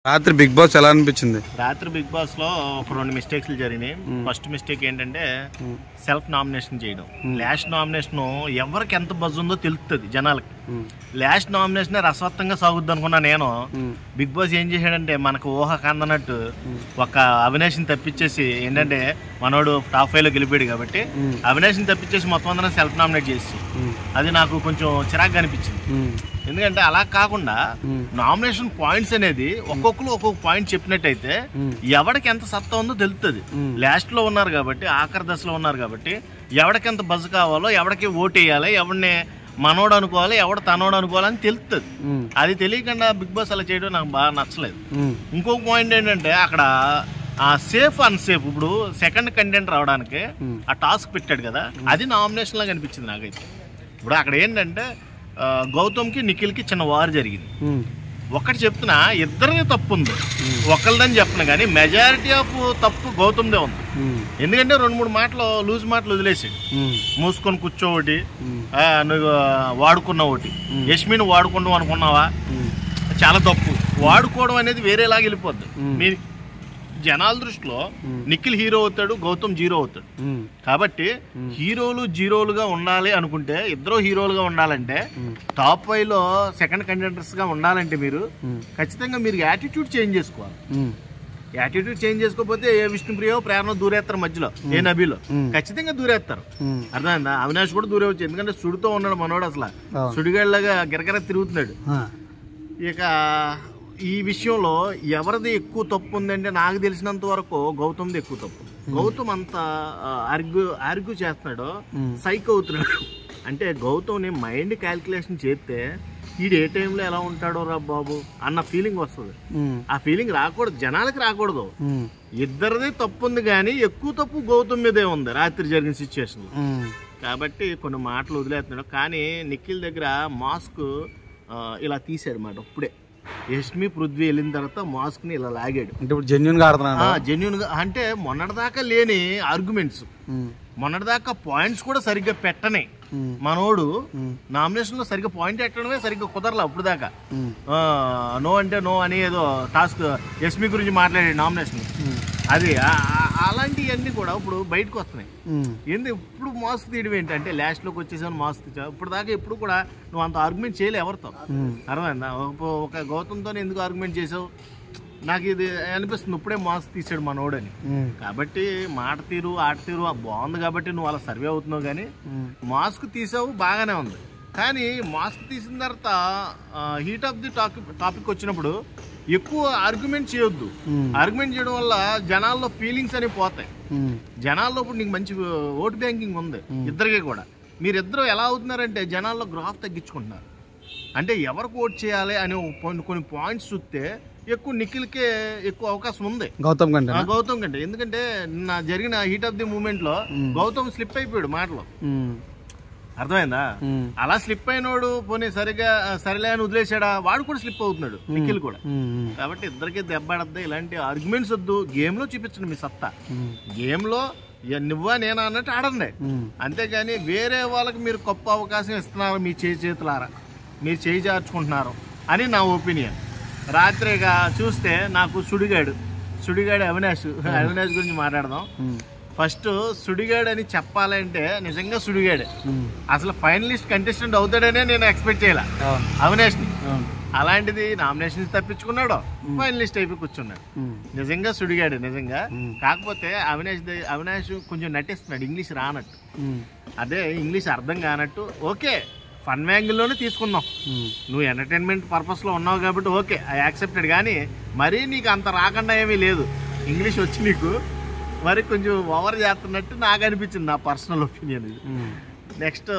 రాత్రి big boss ఎలా అనిపించింది? రాత్రి బిగ్ బాస్ లో ఒక 2 మిస్టేక్స్ జరిగినాయి. ఫస్ట్ మిస్టేక్ ఏంటంటే సెల్ఫ్ నామినేషన్ చేయడం. లాస్ట్ నామినేషన్ ఎవరికి ఎంత బజ్ ఉందో తెలుస్తుంది జనాలకి. లాస్ట్ నామినేషన్ రసవత్తంగా సాగుద్ది అనుకున్నా నేను. బిగ్ బాస్ ఏం చేశాడంటే మనకు ఊహ కందనట్టు ఒక అవినాష్ని తప్పించేసి, ఏంటంటే మనోడు టాప్ 5 లో గెలిపాడు కాబట్టి అవినాష్ని తప్పించేసి మొత్తం అందరం సెల్ఫ్ నామినేట్ చేసి, అది నాకు కొంచెం చిరాగ్గా అనిపించింది. ఎందుకంటే అలా కాకుండా నామినేషన్ పాయింట్స్ అనేది ఒక్కొక్కరు ఒక్కొక్క పాయింట్ చెప్పినట్టయితే ఎవరికి ఎంత సత్తా ఉందో తెలుస్తుంది. లాస్ట్ లో ఉన్నారు కాబట్టి, ఆఖరి దశలో ఉన్నారు కాబట్టి ఎవరికి ఎంత బజ్ కావాలో, ఎవరికి ఓటు వేయాలి, ఎవరిని మనోడు అనుకోవాలి, ఎవడు తనోడు అనుకోవాలని తెలుస్తుంది. అది తెలియకుండా బిగ్ బాస్ అలా చేయడం నాకు బాగా నచ్చలేదు. ఇంకొక పాయింట్ ఏంటంటే అక్కడ సేఫ్ అన్సేఫ్, ఇప్పుడు సెకండ్ కంటెంట్ రావడానికి ఆ టాస్క్ పెట్టాడు కదా, అది నామినేషన్ లాగా అనిపించింది నాకైతే. ఇప్పుడు అక్కడ ఏంటంటే గౌతమ్కి నిఖిల్కి చిన్న వారు జరిగింది. ఒకటి చెప్తున్నా, ఇద్దరిది తప్పు ఉంది, ఒకరిదని చెప్తున్నా, కానీ మెజారిటీ ఆఫ్ తప్పు గౌతమ్దే ఉంది. ఎందుకంటే 2-3 మాటలు లూజ్ మాటలు వదిలేసాడు. మూసుకొని కూర్చో ఒకటి, నువ్వు వాడుకున్న ఒకటి, యష్మిని వాడుకుంటాం అనుకున్నావా, చాలా తప్పు. వాడుకోవడం అనేది వేరేలాగా వెళ్ళిపోద్ది. మీ జనాల దృష్టిలో నిఖిల్ హీరో అవుతాడు, గౌతమ్ జీరో అవుతాడు. కాబట్టి హీరోలు జీరోలుగా ఉండాలి అనుకుంటే, ఇద్దరు హీరోలుగా ఉండాలంటే, టాప్ 5 లో సెకండ్ కంటెండర్స్ గా ఉండాలంటే మీరు ఖచ్చితంగా మీరు యాటిట్యూడ్ చేంజ్ చేసుకోవాలి. యాటిట్యూడ్ చేంజ్ చేసుకోకపోతే ఏ విష్ణుప్రియ ప్రేరణ దూరేస్తారు, మధ్యలో ఏ నబీలో ఖచ్చితంగా దూరేస్తారు. అర్థమైందా? అవినాష్ కూడా దూరేవచ్చు, ఎందుకంటే సుడితో ఉన్నాడు మనోడు, అసలు సుడిగాళ్ళగా గిరగిర తిరుగుతున్నాడు. ఇక ఈ విషయంలో ఎవరిది ఎక్కువ తప్పు ఉందంటే నాకు తెలిసినంత వరకు గౌతమ్ది ఎక్కువ తప్పు. గౌతమ్ అంత ఆర్గ్యూ చేస్తున్నాడు, సైక్ అవుతున్నాడు. అంటే గౌతమ్ని మైండ్ క్యాల్కులేషన్ చేస్తే వీడు ఏ టైంలో ఎలా ఉంటాడో రా బాబు అన్న ఫీలింగ్ వస్తుంది. ఆ ఫీలింగ్ రాకూడదు, జనాలకి రాకూడదు. ఇద్దరిది తప్పు ఉంది, కానీ ఎక్కువ తప్పు గౌతమ్ మీదే ఉంది రాత్రి జరిగిన సిచ్యువేషన్. కాబట్టి కొన్ని మాటలు వదిలేస్తున్నాడు. కానీ నిఖిల్ దగ్గర మాస్క్ ఇలా తీసాడు మాట. అప్పుడే యష్మి పృథ్వీ వెళ్ళిన తర్వాత మాస్క్ ని ఇలా లాగాడు. అంటే జెన్యూన్ గా ఆడుతున్నాడు. జెన్యూన్ గా అంటే మొన్నటిదాకా లేని ఆర్గ్యుమెంట్స్, మొన్నటిదాకా పాయింట్స్ కూడా సరిగ్గా పెట్టనే మనోడు నామినేషన్ లో సరిగ్గా పాయింట్ పెట్టడమే సరిగ్గా కుదరలే. అప్పుడు దాకా నో అంటే నో అని ఏదో టాస్క్ యష్మి గురించి మాట్లాడాడు నామినేషన్. అది అలాంటివన్నీ కూడా ఇప్పుడు బయటకు వస్తున్నాయి. ఇప్పుడు మాస్క్ తీయడం ఏంటంటే లాస్ట్ లోకి వచ్చేసాను మాస్క్ తీసా. ఇప్పుడు దాకా ఎప్పుడు కూడా నువ్వు అంత ఆర్గ్యుమెంట్ చేయలే ఎవరితో, అర్థమైందా? ఒక గౌతమ్తో ఎందుకు ఆర్గ్యుమెంట్ చేసావు నాకు ఇది అనిపిస్తుంది. ఇప్పుడే మాస్క్ తీసాడు మనోడని. కాబట్టి మాట తీరు ఆట తీరు బాగుంది కాబట్టి నువ్వు అలా సర్వే అవుతున్నావు. కానీ మాస్క్ తీసావు బాగానే ఉంది, కానీ మాస్క్ తీసిన తర్వాత హీట్ ఆఫ్ ది టాపిక్ వచ్చినప్పుడు ఎక్కువ ఆర్గ్యుమెంట్ చేయొద్దు. ఆర్గ్యుమెంట్ చేయడం వల్ల జనాల్లో ఫీలింగ్స్ అనేవి పోతాయి. జనాల్లో ఇప్పుడు నీకు మంచి ఓటు బ్యాంకింగ్ ఉంది ఇద్దరికి కూడా. మీరిద్దరు ఎలా అవుతున్నారంటే జనాల్లో గ్రాఫ్ తగ్గించుకుంటున్నారు. అంటే ఎవరికి ఓట్ చేయాలి అనే కొన్ని పాయింట్స్ చూస్తే ఎక్కువ నిఖిల్కే ఎక్కువ అవకాశం ఉంది గౌతమ్ కంటే. ఎందుకంటే నిన్న జరిగిన హీట్ ఆఫ్ ది మూమెంట్ లో గౌతమ్ స్లిప్ అయిపోయాడు మాటలో, అర్థమైందా? అలా స్లిప్ అయినోడు పోనీ సరిలే అని వదిలేసాడా, వాడు కూడా స్లిప్ అవుతున్నాడు నిఖిల్ కూడా. కాబట్టి ఇద్దరికి దెబ్బడద్దా, ఇలాంటి ఆర్గ్యుమెంట్స్ వద్దు. గేమ్ లో చూపించండి మీ సత్తా. గేమ్ లో నువ్వా నేనా అన్నట్టు ఆడండి, అంతేగాని వేరే వాళ్ళకి మీరు గొప్ప అవకాశం ఇస్తున్నారు, మీ చేతులారా మీరు చేయి జార్చుకుంటున్నారు అని నా ఒపీనియన్. రాత్రిగా చూస్తే నాకు సుడిగాడు అవినాష్ గురించి మాట్లాడదాం. ఫస్ట్ సుడిగాడు అని చెప్పాలంటే నిజంగా సుడిగాడే. అసలు ఫైనలిస్ట్ కంటెస్టెంట్ అవుతాడనే నేను ఎక్స్పెక్ట్ చేయాల అవినాష్ని. అలాంటిది నామినేషన్స్ తప్పించుకున్నాడు, ఫైనలిస్ట్ అయిపోయి కూర్చున్నాడు. నిజంగా సుడిగాడు నిజంగా. కాకపోతే అవినాష్ కొంచెం నటిస్తున్నాడు ఇంగ్లీష్ రానట్టు, అదే ఇంగ్లీష్ అర్థం కానట్టు. ఓకే, ఫన్ యాంగిల్లోనే తీసుకుందాం, నువ్వు ఎంటర్టైన్మెంట్ పర్పస్లో ఉన్నావు కాబట్టి ఓకే, ఐ యాక్సెప్టెడ్. కానీ మరీ నీకు అంత రాకుండా ఏమీ లేదు ఇంగ్లీష్ వచ్చి, నీకు మరి కొంచెం ఓవర్ చేస్తున్నట్టు నాకు అనిపించింది, నా పర్సనల్ ఒపీనియన్ ఇది. నెక్స్ట్